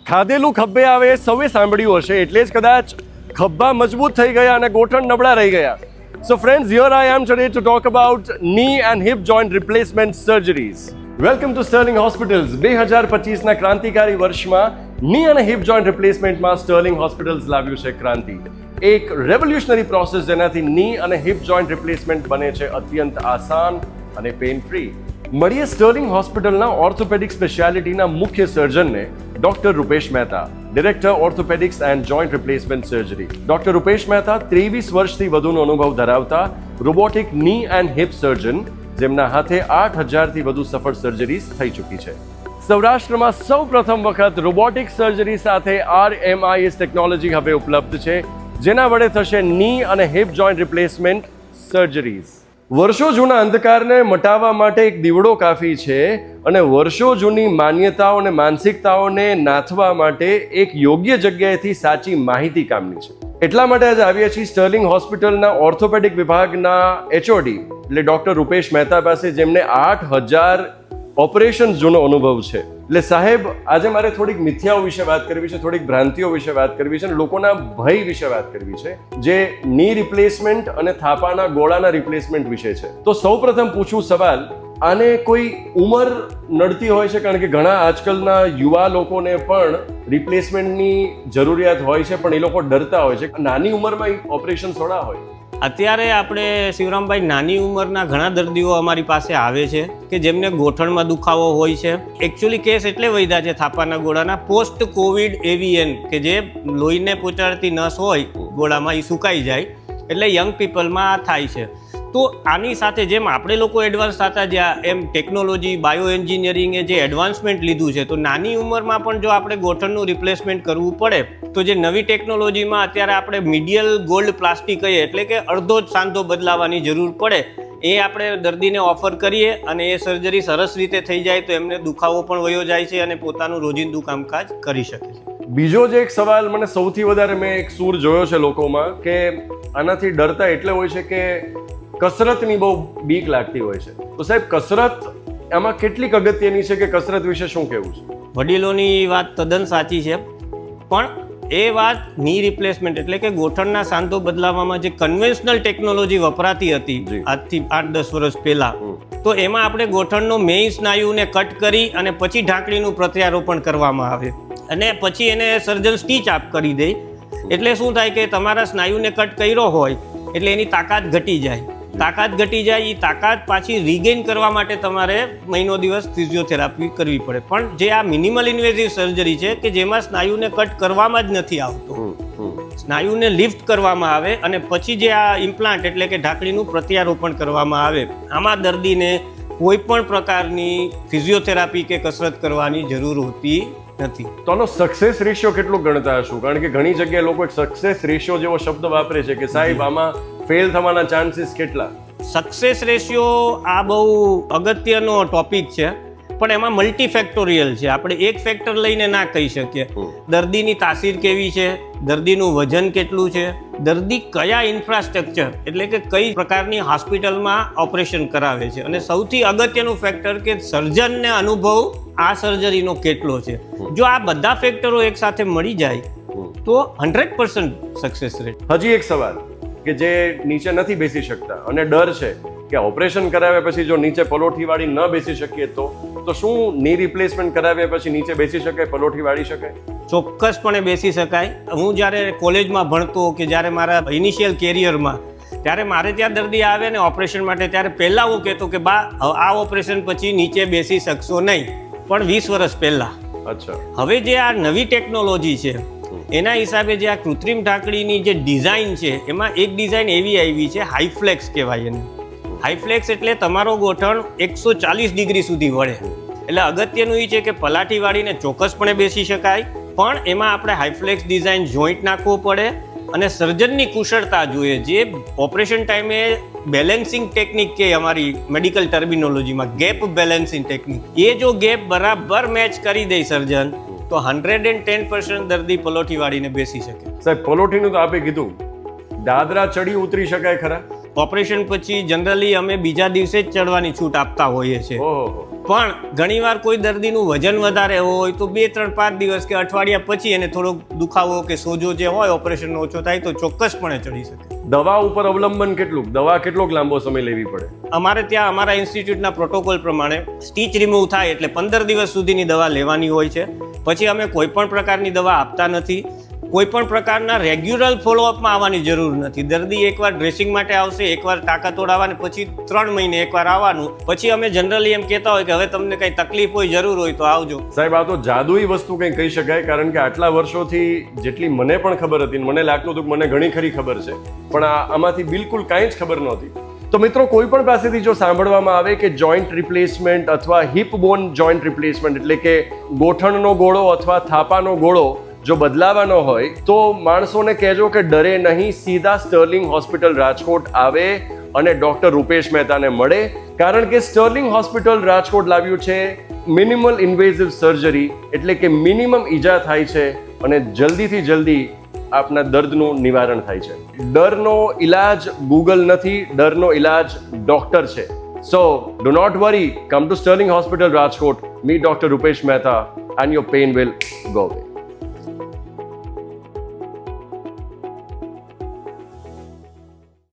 ખાધેલું ખભે આવે સૌએ સાંભળ્યું હશે, એટલે જ કદાચ ખભા મજબૂત થઈ ગયા અને ગોઠણ નબળા રહી ગયા. So friends, here I am today to talk about knee and hip joint replacement surgeries. Welcome to Sterling Hospitals. 2025ના ક્રાંતિકારી વર્ષમાં knee અને hip joint replacementમાં Sterling Hospitals લાવ્યું છે ક્રાંતિ. એક રેવોલ્યુશનરી પ્રોસેસ જેનાથી knee અને hip joint replacement બને છે અત્યંત આસાન અને પેઇન ફ્રી. મળીએ સ્ટર્લિંગ હોસ્પિટલના ઓર્થોપેડિક સ્પેશિયાલિટીના મુખ્ય સર્જનને doctor Rupesh Mehta, director orthopaedics and joint replacement surgery. Doctor Rupesh Mehta 23 વર્ષથી વધુનો અનુભવ ધરાવતા રોબોટિક ની એન્ડ હિપ સર્જન, જેમના હાથે 8000થી વધુ સફળ સર્જરીઝ થઈ ચૂકી છે. સૌરાષ્ટ્રમાં સૌ પ્રથમ વખત રોબોટિક સર્જરી સાથે RMIS ટેકનોલોજી હવે ઉપલબ્ધ છે, જેના વડે થશે ની અને હિપ જોઈન્ટ રિપ્લેસમેન્ટ સર્જરીઝ. વર્ષો જૂના અંધકારને મટાવવા માટે એક દીવડો કાફી છે અને વર્ષો જૂની માન્યતાઓ અને માનસિકતાઓને નાથવા માટે એક યોગ્ય જગ્યાએથી સાચી માહિતી કામની છે. એટલા માટે આજે આવ્યા છીએ સ્ટર્લિંગ હોસ્પિટલના ઓર્થોપેડિક વિભાગના HOD એટલે ડોક્ટર રૂપેશ મહેતા પાસે, જેમને 8000 ઓપરેશન જૂનો અનુભવ છે. એટલે સાહેબ, આજે મારે થોડીક મિથ્યાઓ વિશે વાત કરવી છે, થોડીક ભ્રાંતિઓ વિશે વાત કરવી છે અને લોકોના ભય વિશે વાત કરવી છે, જે ની રિપ્લેસમેન્ટ અને થાપાના ગોળાના રિપ્લેસમેન્ટ વિશે છે. તો સૌપ્રથમ પૂછું સવાલ, આને કોઈ ઉંમર નડતી હોય છે? કારણ કે ઘણા આજકાલના યુવા લોકોને પણ રિપ્લેસમેન્ટની જરૂરિયાત હોય છે, પણ એ લોકો ડરતા હોય છે. નાની ઉંમરમાં ઓપરેશન થોડા હોય. અત્યારે આપણે શિવરામભાઈ નાની ઉંમરના ઘણા દર્દીઓ અમારી પાસે આવે છે કે જેમને ગોઠણમાં દુખાવો હોય છે. એકચ્યુઅલી કેસ એટલે વધ્યા છે થાપાના ગોળાના પોસ્ટ કોવિડ એવીએન, કે જે લોહીને પહોંચાડતી નસ હોય ગોળામાં એ સુકાઈ જાય, એટલે યંગ પીપલમાં થાય છે. તો આની સાથે જેમ આપણે લોકો એડવાન્સ થતા જ્યાં એમ ટેકનોલોજી, બાયો એન્જિનિયરિંગે જે એડવાન્સમેન્ટ લીધું છે, તો નાની ઉંમરમાં પણ જો આપણે ગોઠણનું રિપ્લેસમેન્ટ કરવું પડે તો જે નવી ટેકનોલોજીમાં અત્યારે આપણે મીડિયલ ગોલ્ડ પ્લાસ્ટિક કહીએ, એટલે કે અડધો જ સાંધો બદલાવાની જરૂર પડે, એ આપણે દર્દીને ઓફર કરીએ અને એ સર્જરી સરસ રીતે થઈ જાય તો એમને દુખાવો પણ વયો જાય છે અને પોતાનું રોજિંદુ કામકાજ કરી શકે છે. બીજો જે એક સવાલ મને સૌથી વધારે મેં એક સૂર જોયો છે લોકોમાં, કે આનાથી ડરતા એટલે હોય છે કે કસરતની બહુ બીક લાગતી હોય છે. તો સાહેબ, કસરત આમાં કેટલીક અગત્યની છે કે કસરત વિશે શું કહેવું છે? વડીલોની વાત તદ્દન સાચી છે, પણ એ વાત ની રિપ્લેસમેન્ટ એટલે કે ગોઠણના સાંધો બદલાવવામાં જે કન્વેન્શનલ ટેકનોલોજી વપરાતી હતી આજથી 8-10 વર્ષ પહેલા, તો એમાં આપણે ગોઠણનો મેઇન સ્નાયુને કટ કરી અને પછી ઢાંકણીનું પ્રત્યારોપણ કરવામાં આવે અને પછી એને સર્જન સ્ટીચ આપ કરી દે. એટલે શું થાય કે તમારા સ્નાયુને કટ કર્યો હોય એટલે એની તાકાત ઘટી જાય. એ તાકાત પાછી રિગેઇન કરવા માટે તમારે મહિનો દિવસ ફિઝિયોથેરાપી કરવી પડે. પણ જે આ મિનિમલ ઇન્વેઝિવ સર્જરી છે કે જેમાં સ્નાયુને કટ કરવામાં જ નથી આવતો, સ્નાયુને લિફ્ટ કરવામાં આવે અને પછી જે આ ઇમ્પ્લાન્ટ એટલે કે ઢાંકણીનું પ્રત્યારોપણ કરવામાં આવે, આમાં દર્દીને કોઈ પણ પ્રકારની ફિઝિયોથેરાપી કે કસરત કરવાની જરૂર હોતી નથી. તો આનો સક્સેસ રેશિયો કેટલો ગણતા હશું? કારણ કે ઘણી જગ્યાએ લોકો સક્સેસ રેશિયો જેવો શબ્દ વાપરે છે કે સાહેબ આમાં ફેલ થવાના ચાન્સીસ કેટલા? સક્સેસ રેશિયો આ બહુ અગત્યનો ટોપિક છે, પણ એમાં મલ્ટીફેક્ટોરિયલ છે. આપણે એક ફેક્ટર લઈને ના કહી શકીએ. દર્દીની તાસીર કેવી છે, દર્દીનું વજન કેટલું છે, દર્દી કયા ઇન્ફ્રાસ્ટ્રક્ચર એટલે કે કઈ પ્રકારની હોસ્પિટલમાં ઓપરેશન કરાવે છે, અને સૌથી અગત્યનું ફેક્ટર કે સર્જનને અનુભવ આ સર્જરીનો કેટલો છે. જો આ બધા ફેક્ટરો એકસાથે મળી જાય તો 100% સક્સેસ રેટ. હજી એક સવાલ, કે જે નીચે નથી બેસી શકતા અને ડર છે કે ઓપરેશન કરાવ્યા પછી જો નીચે પલોઠી વાળી ન બેસી શકીએ તો શું ની રિપ્લેસમેન્ટ કરાવ્યા પછી નીચે બેસી શકાય, પલોઠી વાળી શકાય? ચોક્કસપણે બેસી શકાય. હું જ્યારે કોલેજમાં ભણતો કે જ્યારે મારા ઇનિશિયલ કેરિયરમાં, ત્યારે મારે ત્યાં દર્દી આવે ને ઓપરેશન માટે, ત્યારે પહેલાં હું કહેતો કે બા આ ઓપરેશન પછી નીચે બેસી શકશો નહીં, પણ 20 વર્ષ પહેલાં. અચ્છા. હવે જે આ નવી ટેકનોલોજી છે એના હિસાબે જે આ કૃત્રિમ ઢાંકણીની જે ડિઝાઇન છે, એમાં એક ડિઝાઇન એવી આવી છે, હાઈફ્લેક્સ કહેવાય એને. હાઈફ્લેક્સ એટલે તમારો ગોઠણ 140 ડિગ્રી સુધી વળે. એટલે અગત્યનું એ છે કે પલાઠી વાળીને ચોક્કસપણે બેસી શકાય, પણ એમાં આપણે હાઈફ્લેક્સ ડિઝાઇન જોઈન્ટ નાખવો પડે અને સર્જનની કુશળતા જોઈએ. જે ઓપરેશન ટાઈમે બેલેન્સિંગ ટેકનિક કે અમારી મેડિકલ ટર્મિનોલોજીમાં ગેપ બેલેન્સિંગ ટેકનિક, એ જો ગેપ બરાબર મેચ કરી દે સર્જન, તો 110% દર્દી પલોઠી વાળીને બેસી શકે. સાહેબ, પલોઠીનું તો આપે કીધું, દાદરા ચડી ઉતરી શકાય ખરા? ઓપરેશન પછી જનરલી અમે બીજા દિવસે જ ચડવાની છૂટ આપતા હોઈએ છીએ. પણ ઘણીવાર કોઈ દર્દીનું વજન વધારે હોય તો 2, 3, 5 દિવસ કે અઠવાડિયા પછી એને થોડોક દુખાવો કે સોજો જે હોય ઓપરેશનનો ઓછો થાય તો ચોક્કસપણે ચડી શકે. દવા ઉપર અવલંબન કેટલું? દવા કેટલોક લાંબો સમય લેવી પડે? અમારે ત્યાં અમારા ઇન્સ્ટિટ્યૂટના પ્રોટોકોલ પ્રમાણે સ્ટીચ રિમૂવ થાય એટલે 15 દિવસ સુધીની દવા લેવાની હોય છે. પછી અમે કોઈ પણ પ્રકારની દવા આપતા નથી. કોઈ પણ પ્રકારના રેગ્યુલર ફોલોઅપમાં આવવાની જરૂર નથી. દર્દી એકવાર ડ્રેસિંગ માટે આવશે, એકવાર ટાંકા તોડાવવાની, પછી 3 મહિને એકવાર આવવાનું. પછી અમે જનરલી એમ કહેતા હોય કે હવે તમને કંઈ તકલીફ હોય, જરૂર હોય તો આવજો. સાહેબ, આ તો જાદુઈ વસ્તુ કંઈ કહી શકાય, કારણ કે આટલા વર્ષોથી જેટલી મને પણ ખબર હતી, મને લાગતું હતું કે મને ઘણી ખરી ખબર છે, પણ આમાંથી બિલકુલ કાંઈ જ ખબર નહોતી. તો મિત્રો, કોઈ પણ પાસેથી જો સાંભળવામાં આવે કે જોઈન્ટ રિપ્લેસમેન્ટ અથવા હિપ બોન જોઈન્ટ રિપ્લેસમેન્ટ એટલે કે ગોઠણનો ગોળો અથવા થાપાનો ગોળો જો બદલાવાનો હોય તો માણસોને કહેજો કે ડરે નહીં, સીધા સ્ટર્લિંગ હોસ્પિટલ રાજકોટ આવે અને ડૉક્ટર રૂપેશ મહેતાને મળે, કારણ કે સ્ટર્લિંગ હોસ્પિટલ રાજકોટ લાવ્યું છે મિનિમલ ઇન્વેઝિવ સર્જરી, એટલે કે મિનિમમ ઈજા થાય છે અને જલ્દીથી જલ્દી આપના દર્દનું નિવારણ થાય છે. ડરનો ઈલાજ ગૂગલ નથી, ડરનો ઈલાજ ડૉક્ટર છે. So do not worry, come to Sterling Hospital Rajkot, meet doctor Rupesh Mehta and your pain will go away.